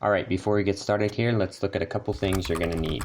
Alright, before we get started here, let's look at a couple things you're going to need.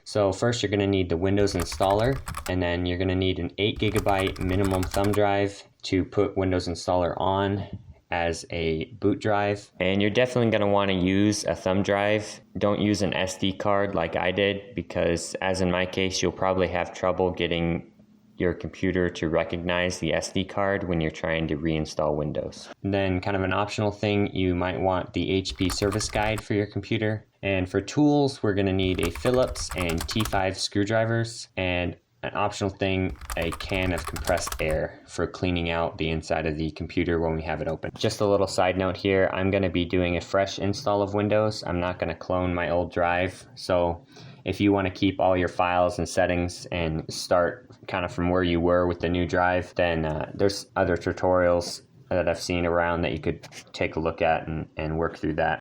So first you're going to need the Windows installer, and then you're going to need an 8GB minimum thumb drive to put Windows installer on as a boot drive. And you're definitely going to want to use a thumb drive. Don't use an SD card like I did, because as in my case, you'll probably have trouble getting your computer to recognize the SD card when you're trying to reinstall Windows. And then kind of an optional thing, you might want the HP service guide for your computer. And for tools, we're going to need a Phillips and T5 screwdrivers, and an optional thing, a can of compressed air for cleaning out the inside of the computer when we have it open. Just a little side note here, I'm going to be doing a fresh install of Windows. I'm not going to clone my old drive. So if you want to keep all your files and settings and start kind of from where you were with the new drive, then there's other tutorials that I've seen around that you could take a look at and work through that.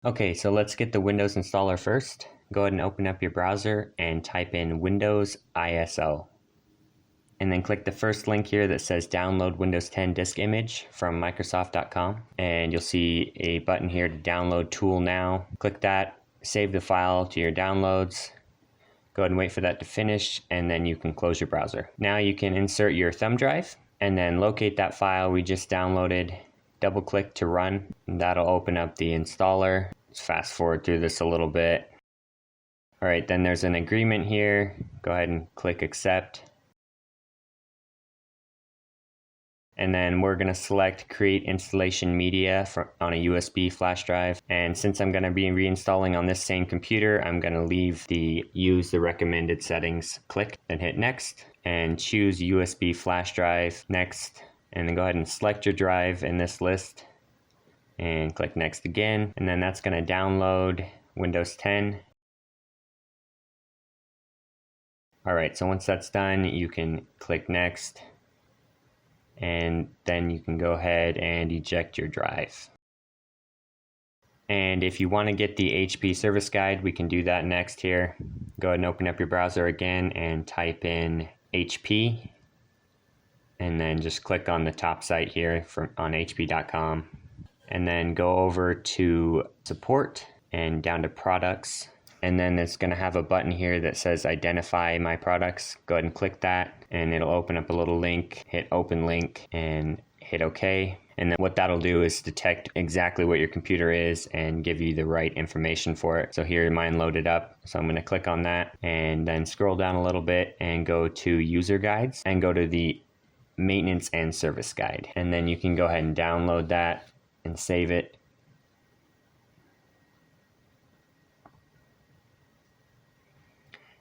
Okay, so let's get the Windows installer first. Go ahead and open up your browser and type in Windows ISO. And then click the first link here that says download Windows 10 disk image from Microsoft.com. And you'll see a button here to download tool now. Click that, save the file to your downloads. Go ahead and wait for that to finish, and then you can close your browser. Now you can insert your thumb drive and then locate that file we just downloaded. Double click to run, and that'll open up the installer. Let's fast forward through this a little bit. All right, then there's an agreement here. Go ahead and click accept. And then we're going to select create installation media on a USB flash drive. And since I'm going to be reinstalling on this same computer, I'm going to leave the use the recommended settings click, then hit next and choose USB flash drive next. And then go ahead and select your drive in this list and click next again. And then that's going to download Windows 10. All right, so once that's done, you can click next, and then you can go ahead and eject your drive. And if you want to get the HP service guide, we can do that next here. Go ahead and open up your browser again and type in HP, and then just click on the top site here on hp.com, and then go over to support and down to products. And then it's going to have a button here that says identify my products. Go ahead and click that, and it'll open up a little link. Hit open link and hit OK. And then what that'll do is detect exactly what your computer is and give you the right information for it. So here mine loaded up, so I'm going to click on that and then scroll down a little bit and go to user guides and go to the maintenance and service guide. And then you can go ahead and download that and save it.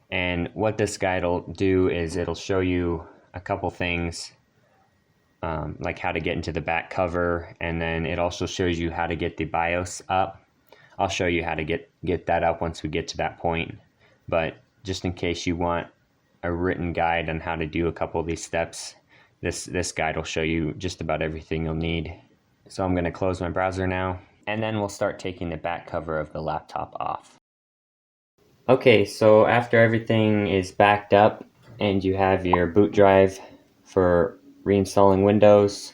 And what this guide will do is it'll show you a couple things, like how to get into the back cover, and then it also shows you how to get the BIOS up. I'll show you how to get that up once we get to that point, but just in case you want a written guide on how to do a couple of these steps, this guide will show you just about everything you'll need. So I'm going to close my browser now, and then we'll start taking the back cover of the laptop off. Okay, so after everything is backed up and you have your boot drive for reinstalling Windows,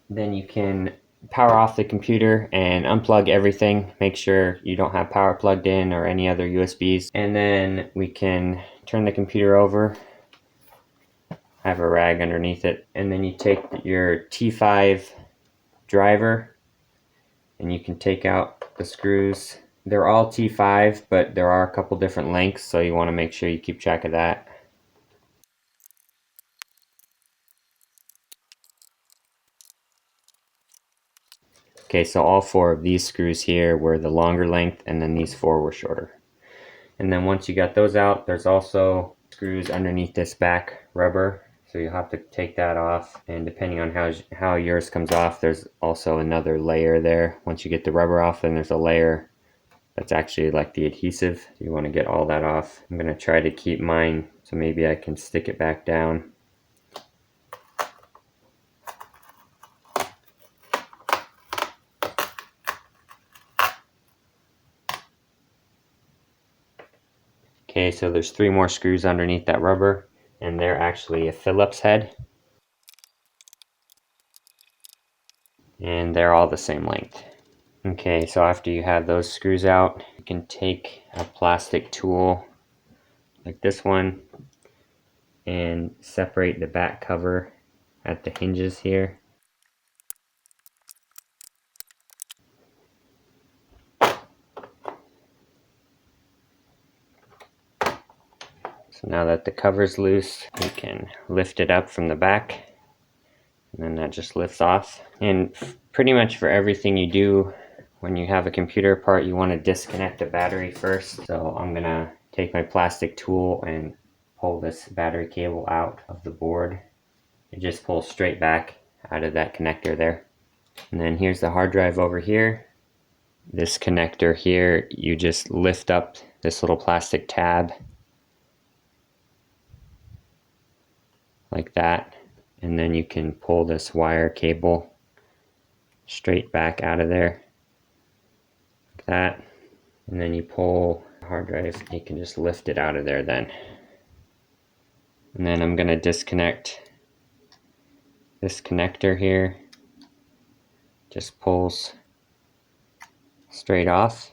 then you can power off the computer and unplug everything. Make sure you don't have power plugged in or any other USBs. And then we can turn the computer over, have a rag underneath it, and then you take your T5 driver and you can take out the screws. They're all T5, but there are a couple different lengths, so you want to make sure you keep track of that. Okay, so all four of these screws here were the longer length, and then these four were shorter. And then once you got those out, there's also screws underneath this back rubber, so you'll have to take that off. And depending on how yours comes off, there's also another layer there. Once you get the rubber off, then there's a layer that's actually like the adhesive. You want to get all that off. I'm going to try to keep mine, so maybe I can stick it back down. Okay, so there's 3 more screws underneath that rubber, and they're actually a Phillips head. And they're all the same length. Okay, so after you have those screws out, you can take a plastic tool like this one and separate the back cover at the hinges here. So now that the cover's loose, you can lift it up from the back, and then that just lifts off. And pretty much for everything you do when you have a computer part, you want to disconnect the battery first. So I'm gonna take my plastic tool and pull this battery cable out of the board. It just pulls straight back out of that connector there. And then here's the hard drive over here. This connector here, you just lift up this little plastic tab like that, and then you can pull this wire cable straight back out of there like that, and then you pull the hard drive, you can just lift it out of there then. And then I'm going to disconnect this connector here, just pulls straight off.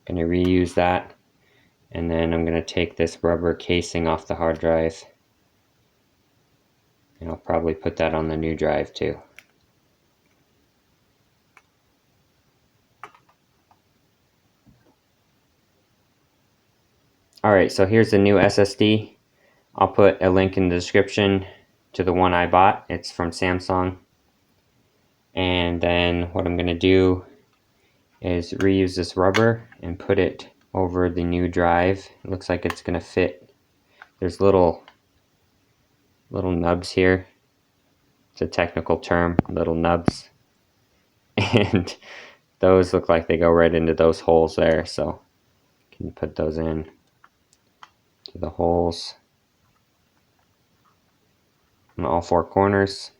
I'm going to reuse that, and then I'm going to take this rubber casing off the hard drive, and I'll probably put that on the new drive too. Alright, so here's the new SSD. I'll put a link in the description to the one I bought. It's from Samsung. And then what I'm going to do is reuse this rubber and put it over the new drive. It looks like it's going to fit. There's little nubs here. It's a technical term, little nubs. And those look like they go right into those holes there. So you can put those in to the holes on all 4 corners.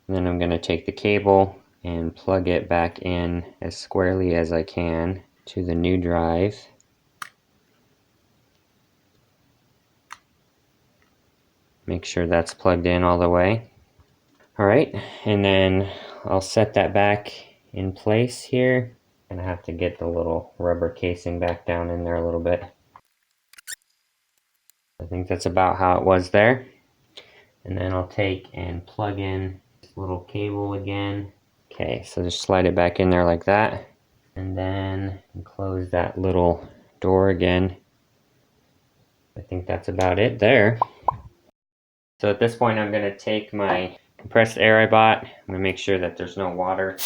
And then I'm going to take the cable and plug it back in as squarely as I can to the new drive. Make sure that's plugged in all the way. Alright, and then I'll set that back in place here. I'm going to have to get the little rubber casing back down in there a little bit. I think that's about how it was there. And then I'll take and plug in this little cable again. Okay, so just slide it back in there like that. And then close that little door again. I think that's about it there. So at this point I'm going to take my compressed air I bought. I'm going to make sure that there's no water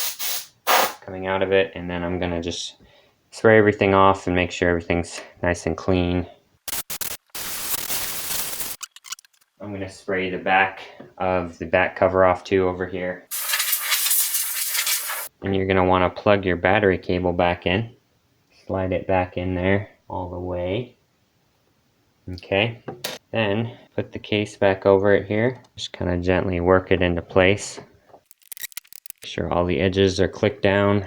coming out of it. And then I'm going to just spray everything off and make sure everything's nice and clean. I'm going to spray the back of the back cover off too over here. And you're going to want to plug your battery cable back in. Slide it back in there all the way. Okay. Then put the case back over it here. Just kind of gently work it into place. Make sure all the edges are clicked down.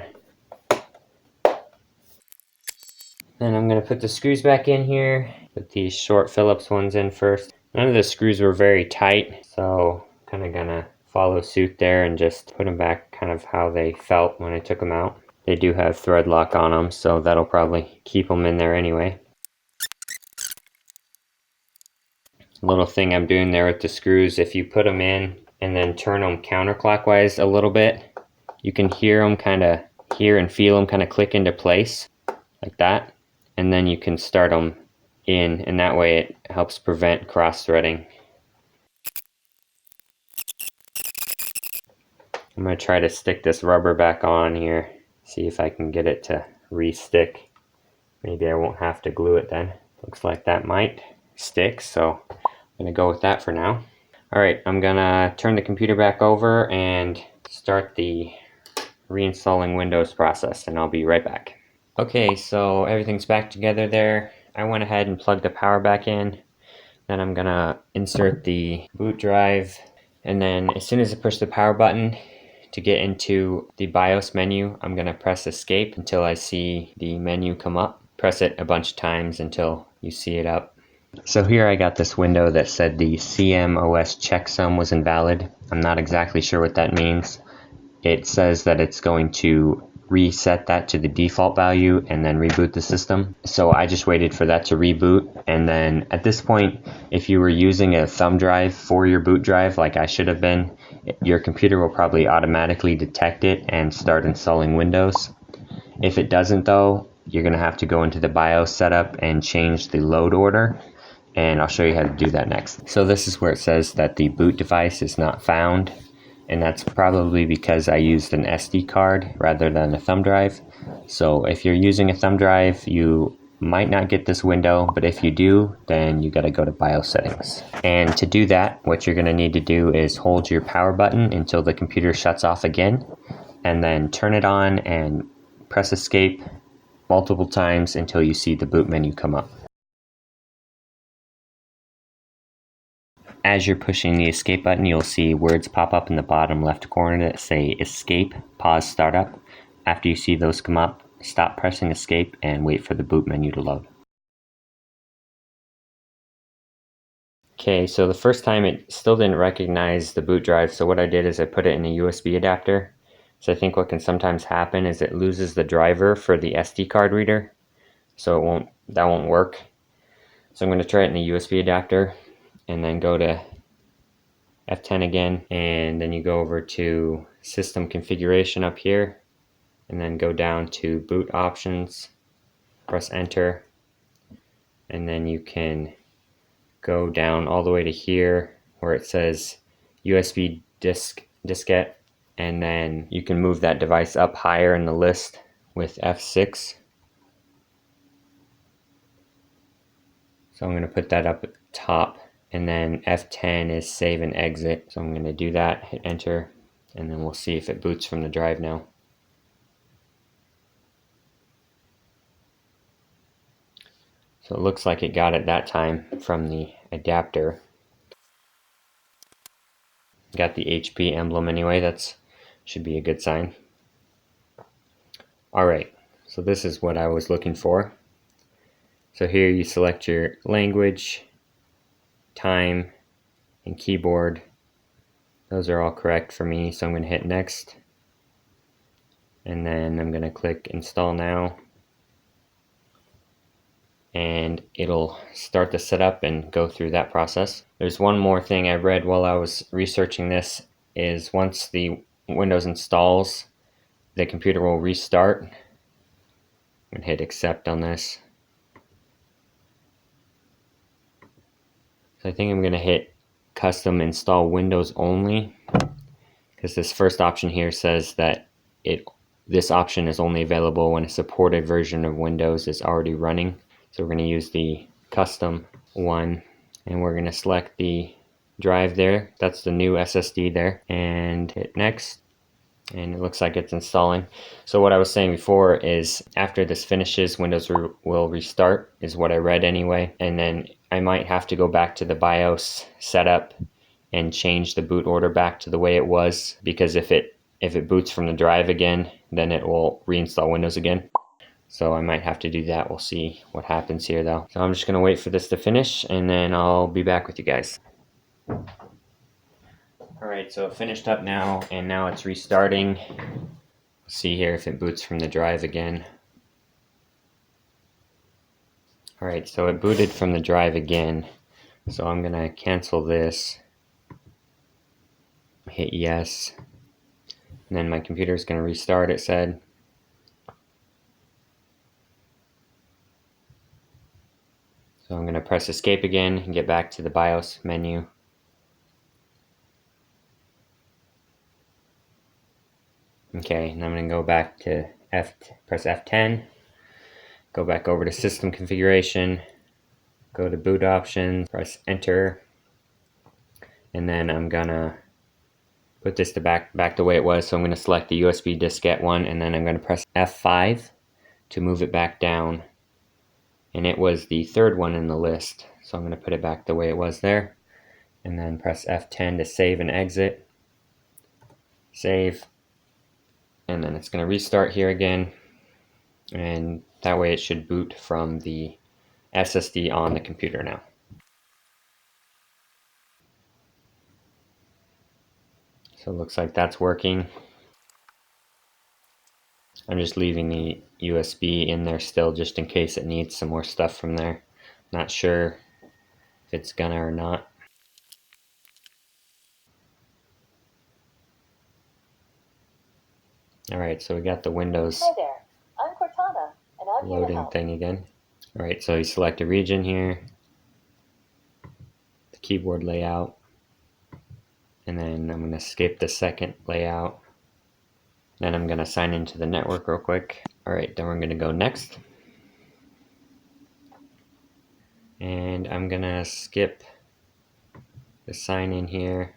Then I'm going to put the screws back in here. Put these short Phillips ones in first. None of the screws were very tight, so I'm kind of going to follow suit there and just put them back kind of how they felt when I took them out. They do have thread lock on them, so that'll probably keep them in there anyway. Little thing I'm doing there with the screws, if you put them in and then turn them counterclockwise a little bit, you can hear them kind of and feel them kind of click into place like that, and then you can start them in, and that way it helps prevent cross-threading. I'm going to try to stick this rubber back on here, see if I can get it to re-stick. Maybe I won't have to glue it then. Looks like that might stick, so I'm going to go with that for now. Alright, I'm going to turn the computer back over and start the reinstalling Windows process, and I'll be right back. Okay, so everything's back together there. I went ahead and plugged the power back in. Then I'm gonna insert the boot drive, and then as soon as I push the power button, to get into the BIOS menu, I'm going to press escape until I see the menu come up. Press it a bunch of times until you see it up. So here I got this window that said the CMOS checksum was invalid. I'm not exactly sure what that means. It says that it's going to reset that to the default value and then reboot the system. So I just waited for that to reboot, and then at this point, if you were using a thumb drive for your boot drive like I should have been, your computer will probably automatically detect it and start installing Windows. If it doesn't though, you're going to have to go into the BIOS setup and change the load order, and I'll show you how to do that next. So this is where it says that the boot device is not found, and that's probably because I used an SD card rather than a thumb drive. So if you're using a thumb drive, you might not get this window, but if you do, then you gotta go to BIOS settings. And to do that, what you're gonna need to do is hold your power button until the computer shuts off again, and then turn it on and press escape multiple times until you see the boot menu come up. As you're pushing the escape button, you'll see words pop up in the bottom left corner that say escape, pause, startup. After you see those come up, stop pressing escape and wait for the boot menu to load. Okay, so the first time it still didn't recognize the boot drive, so what I did is I put it in a USB adapter. So I think what can sometimes happen is it loses the driver for the SD card reader, so that won't work. So I'm going to try it in a USB adapter, and then go to F10 again, and then you go over to system configuration up here, and then go down to boot options, press enter, and then you can go down all the way to here where it says USB diskette, and then you can move that device up higher in the list with F6. So I'm going to put that up at the top, and then F10 is save and exit. So I'm going to do that, hit enter, and then we'll see if it boots from the drive now. So it looks like it got it that time from the adapter. Got the HP emblem anyway, that should be a good sign. Alright, so this is what I was looking for. So here you select your language, time, and keyboard. Those are all correct for me, so I'm going to hit next. And then I'm going to click install now. And it'll start the setup and go through that process. There's one more thing I read while I was researching this, is once the Windows installs, the computer will restart. I'm going to hit accept on this. So I think I'm going to hit custom install Windows only, because this first option here says that this option is only available when a supported version of Windows is already running. So we're going to use the custom one, and we're going to select the drive there. That's the new SSD there, and hit next. And it looks like it's installing. So what I was saying before is after this finishes, Windows will restart, is what I read anyway. And then I might have to go back to the BIOS setup and change the boot order back to the way it was, because if it boots from the drive again, then it will reinstall Windows again. So I might have to do that. We'll see what happens here though. So I'm just going to wait for this to finish, and then I'll be back with you guys. Alright, so it finished up now, and now it's restarting. Let's see here if it boots from the drive again. Alright, so it booted from the drive again. So I'm going to cancel this. Hit yes. And then my computer is going to restart, it said. So I'm going to press escape again and get back to the BIOS menu. Okay, and I'm going to go back to press F10, go back over to system configuration, go to boot options, press enter, and then I'm going to put this back the way it was. So I'm going to select the USB diskette one, and then I'm going to press F5 to move it back down. And it was the third one in the list, so I'm going to put it back the way it was there, and then press F10 to save and exit. Save. and then it's going to restart here again, and that way it should boot from the SSD on the computer now. So it looks like that's working. I'm just leaving the USB in there still just in case it needs some more stuff from there. Not sure if it's gonna or not. Alright, so we got the Windows Hi there, I'm Cortana, and I'm here to loading help. thing again. Alright, so you select a region here, the keyboard layout, and then I'm going to skip the second layout. Then I'm going to sign into the network real quick. Alright, then we're going to go next. And I'm going to skip the sign in here.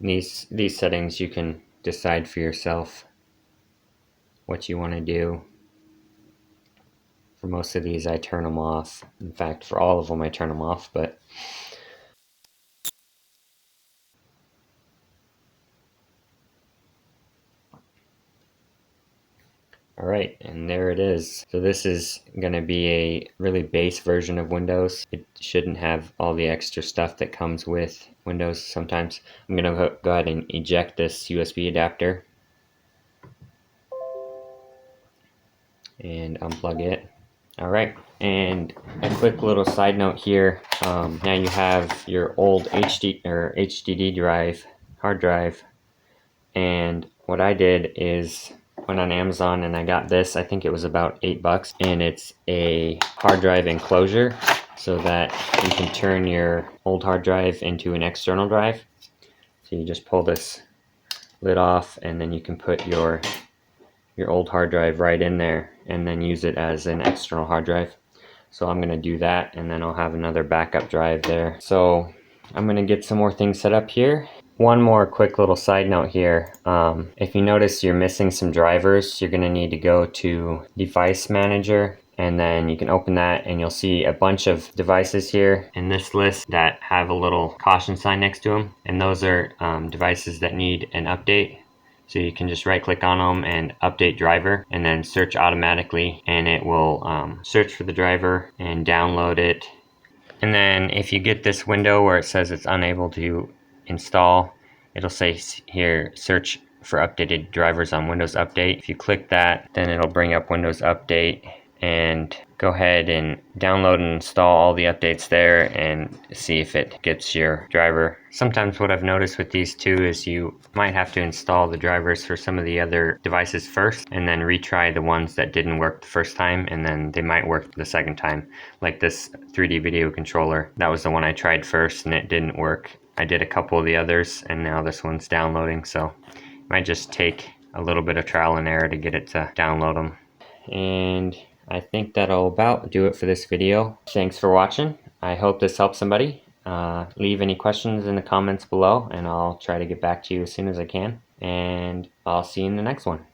These settings you can decide for yourself what you want to do. For most of these I turn them off. In fact, for all of them I turn them off, but alright, and there it is. So this is going to be a really base version of Windows. It shouldn't have all the extra stuff that comes with Windows sometimes. I'm going to go ahead and eject this USB adapter and unplug it. Alright, and a quick little side note here. Now you have your old HDD drive, hard drive, and what I did is went on Amazon and I got this. I think it was about $8, and it's a hard drive enclosure so that you can turn your old hard drive into an external drive. So you just pull this lid off and then you can put your old hard drive right in there and then use it as an external hard drive. So I'm going to do that, and then I'll have another backup drive there. So I'm going to get some more things set up here. One more quick little side note here. If you notice you're missing some drivers, you're going to need to go to Device Manager, and then you can open that and you'll see a bunch of devices here in this list that have a little caution sign next to them, and those are devices that need an update. So you can just right click on them and update driver, and then search automatically, and it will search for the driver and download it. And then if you get this window where it says it's unable to install, it'll say here search for updated drivers on Windows Update. If you click that, then it'll bring up Windows Update, and go ahead and download and install all the updates there and see if it gets your driver. Sometimes what I've noticed with these two is you might have to install the drivers for some of the other devices first and then retry the ones that didn't work the first time, and then they might work the second time. Like this 3D video controller, that was the one I tried first and it didn't work. I did a couple of the others and now this one's downloading, so it might just take a little bit of trial and error to get it to download them. And I think that'll about do it for this video. Thanks for watching. I hope this helps somebody. Leave any questions in the comments below and I'll try to get back to you as soon as I can. And I'll see you in the next one.